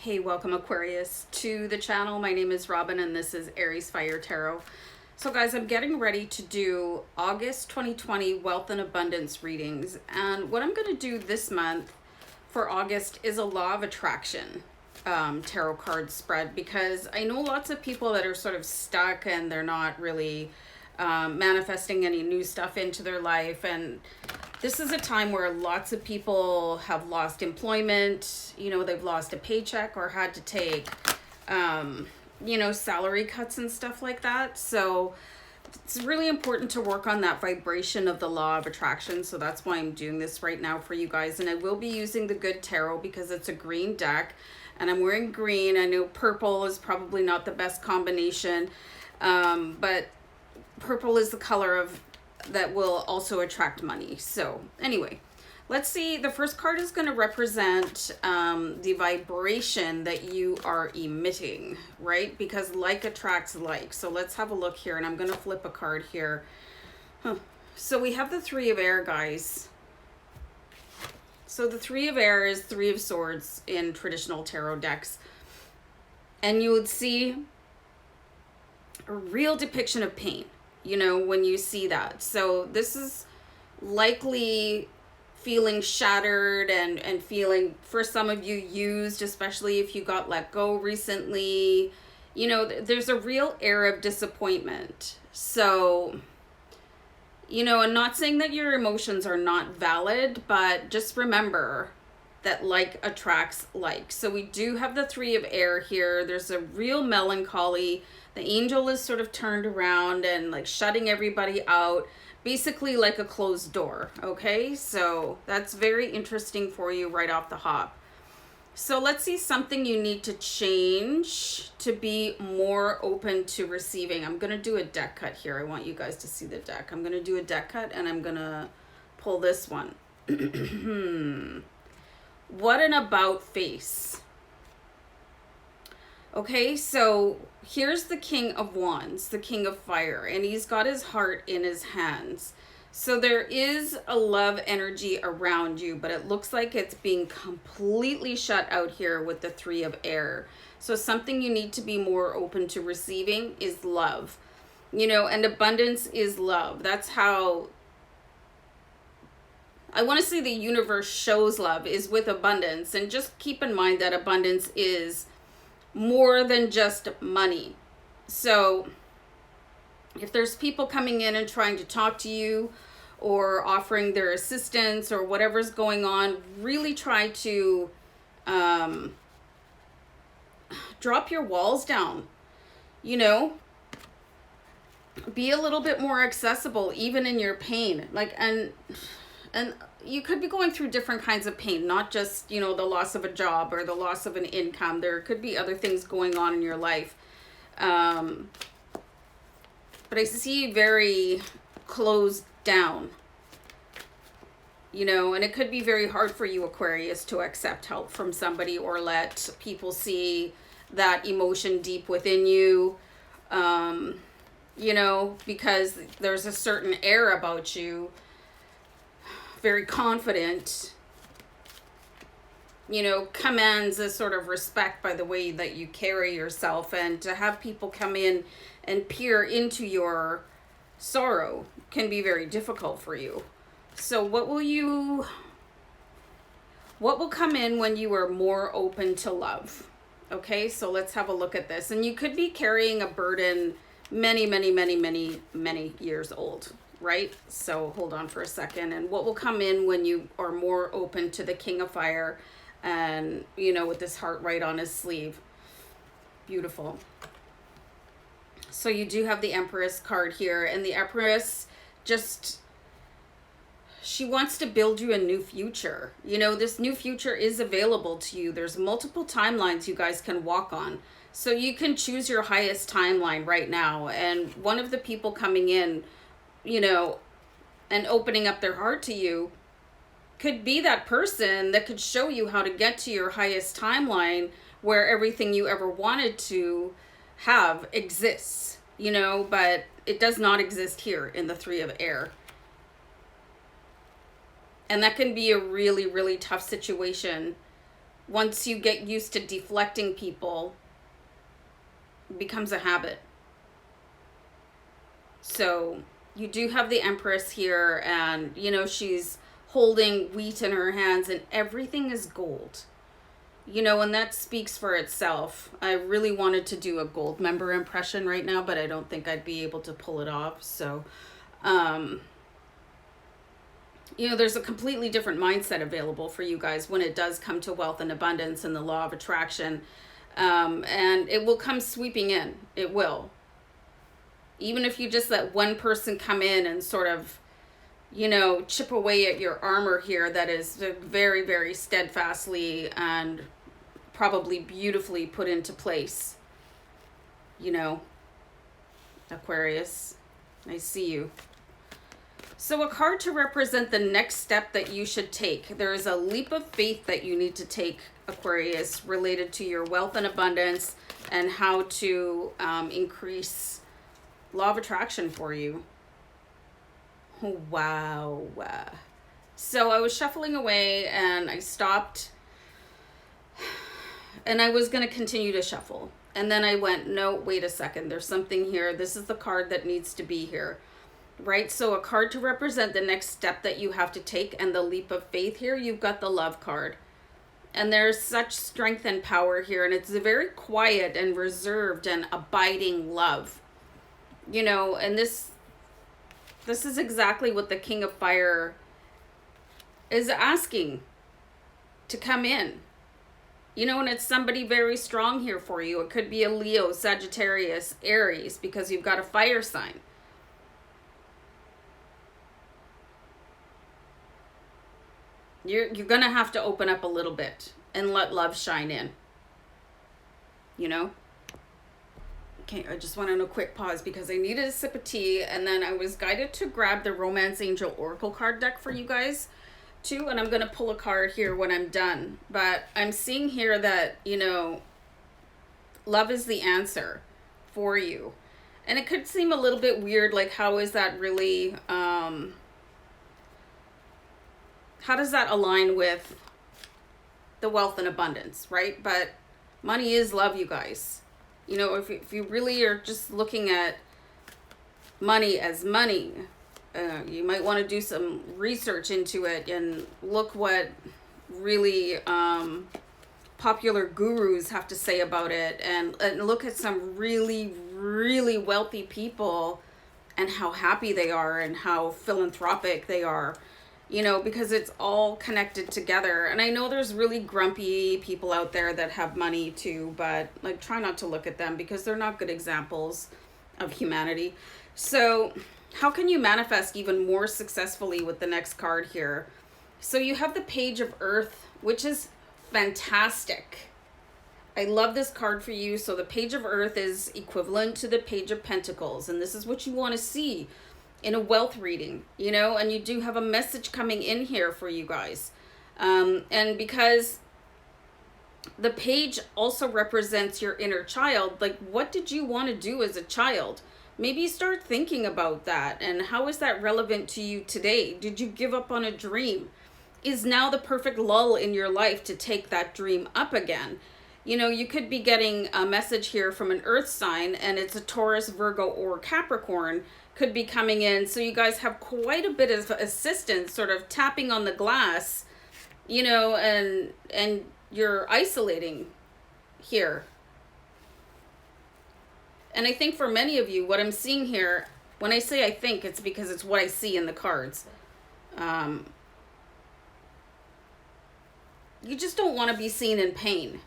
Hey, welcome Aquarius to the channel. My name is Robin and this is Aries Fire Tarot. So guys, I'm getting ready to do August 2020 Wealth and Abundance readings. And what I'm going to do this month for August is a Law of Attraction tarot card spread, because I know lots of people that are sort of stuck and they're not really manifesting any new stuff into their life. And this is a time where lots of people have lost employment, they've lost a paycheck or had to take, salary cuts and stuff like that. So it's really important to work on that vibration of the law of attraction. So that's why I'm doing this right now for you guys. And I will be using the Good Tarot because it's a green deck and I'm wearing green. I know purple is probably not the best combination, but purple is the color that will also attract money. So anyway, let's see. The first card is going to represent the vibration that you are emitting, right? Because like attracts like. So let's have a look here, and I'm going to flip a card here. So we have the Three of Air, guys. So the Three of Air is Three of Swords in traditional tarot decks. And you would see a real depiction of pain, when you see that. So this is likely feeling shattered and feeling, for some of you, used, especially if you got let go recently. There's a real air of disappointment. So, I'm not saying that your emotions are not valid, but just remember that like attracts like. So we do have the Three of Air here. There's a real melancholy. The angel is sort of turned around and like shutting everybody out, basically like a closed door. Okay, so that's very interesting for you right off the hop. So let's see something you need to change to be more open to receiving. I'm going to do a deck cut here. I want you guys to see the deck. I'm going to do a deck cut and I'm going to pull this one. What an about face. Okay, so here's the King of Wands, the King of Fire, and he's got his heart in his hands. So there is a love energy around you, but it looks like it's being completely shut out here with the Three of Air. So something you need to be more open to receiving is love, and abundance is love. That's how I want to say the universe shows love, is with abundance. And just keep in mind that abundance is more than just money. So if there's people coming in and trying to talk to you or offering their assistance or whatever's going on, really try to drop your walls down, be a little bit more accessible even in your pain. And you could be going through different kinds of pain, not just, the loss of a job or the loss of an income. There could be other things going on in your life. But I see very closed down, and it could be very hard for you, Aquarius, to accept help from somebody or let people see that emotion deep within you, because there's a certain air about you, very confident, commands a sort of respect by the way that you carry yourself. And to have people come in and peer into your sorrow can be very difficult for you. So what will come in when you are more open to love? Okay, so let's have a look at this. And you could be carrying a burden many, many, many, many, many years old, right? So hold on for a second. And what will come in when you are more open to the King of Fire and, with this heart right on his sleeve? Beautiful. So you do have the Empress card here, and the Empress she wants to build you a new future. This new future is available to you. There's multiple timelines you guys can walk on. So you can choose your highest timeline right now. And one of the people coming in, and opening up their heart to you could be that person that could show you how to get to your highest timeline where everything you ever wanted to have exists, but it does not exist here in the Three of Air. And that can be a really, really tough situation once you get used to deflecting people, it becomes a habit. So you do have the Empress here, and you know, she's holding wheat in her hands, and everything is gold. You know, and that speaks for itself. I really wanted to do a gold member impression right now, but I don't think I'd be able to pull it off. So, you know, there's a completely different mindset available for you guys when it does come to wealth and abundance and the law of attraction. And it will come sweeping in. It will. Even if you just let one person come in and sort of, you know, chip away at your armor here that is very, very steadfastly and probably beautifully put into place. You know, Aquarius, I see you. So a card to represent the next step that you should take. There is a leap of faith that you need to take, Aquarius, related to your wealth and abundance and how to increase law of attraction for you. Oh, wow. So I was shuffling away and I stopped and I was going to continue to shuffle. And then I went, no, wait a second. There's something here. This is the card that needs to be here. Right? So a card to represent the next step that you have to take and the leap of faith here. You've got the Love card. And there's such strength and power here. And it's a very quiet and reserved and abiding love. You know, and this is exactly what the King of Fire is asking to come in. You know, and it's somebody very strong here for you. It could be a Leo, Sagittarius, Aries, because you've got a fire sign. You're going to have to open up a little bit and let love shine in. You know? Okay, I just went on a quick pause because I needed a sip of tea, and then I was guided to grab the Romance Angel Oracle card deck for you guys too, and I'm going to pull a card here when I'm done. But I'm seeing here that, you know, love is the answer for you. And it could seem a little bit weird, like how is that really, how does that align with the wealth and abundance, right? But money is love, you guys. You know, if you really are just looking at money as money, you might want to do some research into it and look what really popular gurus have to say about it, and look at some really, really wealthy people and how happy they are and how philanthropic they are. You know, because it's all connected together. And I know there's really grumpy people out there that have money too, but like try not to look at them because they're not good examples of humanity. So how can you manifest even more successfully with the next card here? So you have the Page of Earth, which is fantastic. I love this card for you. So the Page of Earth is equivalent to the Page of Pentacles, and this is what you want to see in a wealth reading, you know, and you do have a message coming in here for you guys. And because the page also represents your inner child, like what did you want to do as a child? Maybe start thinking about that. And how is that relevant to you today? Did you give up on a dream? Is now the perfect lull in your life to take that dream up again? You know, you could be getting a message here from an earth sign, and it's a Taurus, Virgo, or Capricorn could be coming in. So you guys have quite a bit of assistance sort of tapping on the glass, you know, and you're isolating here. And I think for many of you, what I'm seeing here, when I say I think, it's because it's what I see in the cards. You just don't want to be seen in pain.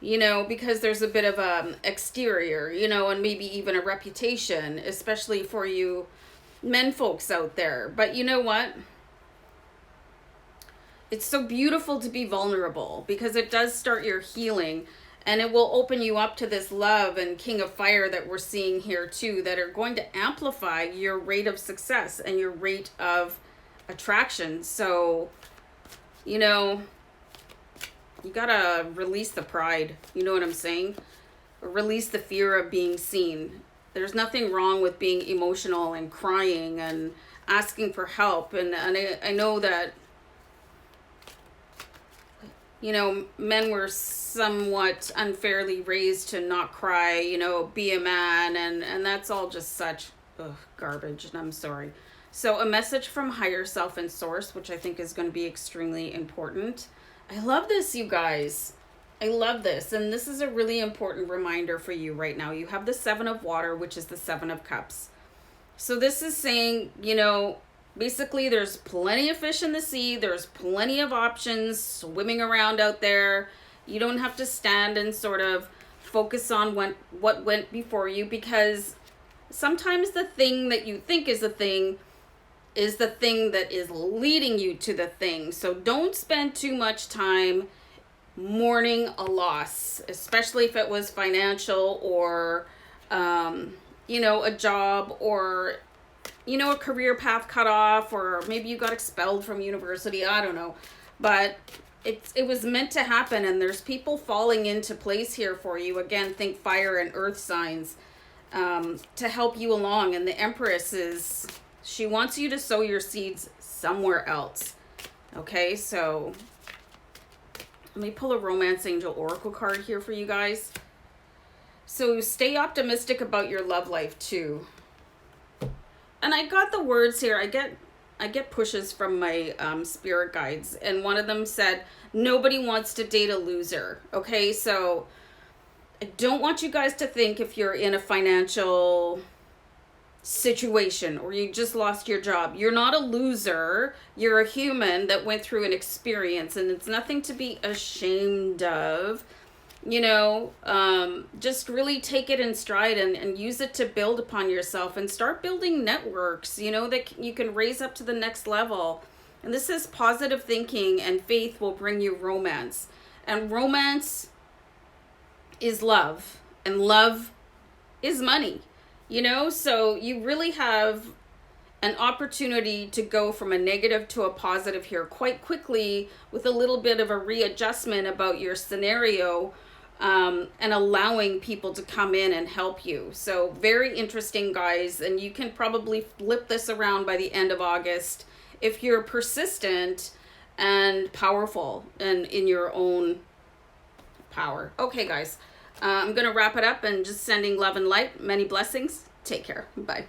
You know, because there's a bit of exterior, you know, and maybe even a reputation, especially for you men folks out there. But you know what? It's so beautiful to be vulnerable because it does start your healing, and it will open you up to this love and King of Fire that we're seeing here too, that are going to amplify your rate of success and your rate of attraction. So, you know, you gotta release the pride. You know what I'm saying? Release the fear of being seen. There's nothing wrong with being emotional and crying and asking for help. And I know that, you know, men were somewhat unfairly raised to not cry, you know, be a man, and that's all just such garbage, and I'm sorry. So a message from higher self and source, which I think is going to be extremely important. I love this, you guys. I love this. And this is a really important reminder for you right now. You have the 7 of water, which is the 7 of cups. So this is saying, you know, basically there's plenty of fish in the sea. There's plenty of options swimming around out there. You don't have to stand and sort of focus on what went before you, because sometimes the thing that you think is the thing that is leading you to the thing. So don't spend too much time mourning a loss, especially if it was financial or, you know, a job, or, you know, a career path cut off, or maybe you got expelled from university. I don't know. But it was meant to happen, and there's people falling into place here for you. Again, think fire and earth signs to help you along. And the Empress she wants you to sow your seeds somewhere else. Okay, so let me pull a Romance Angel Oracle card here for you guys. So stay optimistic about your love life too. And I got the words here. I get pushes from my spirit guides, and one of them said, nobody wants to date a loser. Okay, so I don't want you guys to think if you're in a financial situation or you just lost your job, you're not a loser. You're a human that went through an experience, and it's nothing to be ashamed of. You know, just really take it in stride and use it to build upon yourself and start building networks, you know, that you can raise up to the next level. And this is positive thinking, and faith will bring you romance. And romance is love, and love is money. You know, so you really have an opportunity to go from a negative to a positive here quite quickly, with a little bit of a readjustment about your scenario, and allowing people to come in and help you. So very interesting, guys. And you can probably flip this around by the end of August if you're persistent and powerful and in your own power. Okay, guys. I'm going to wrap it up and just sending love and light. Many blessings. Take care. Bye.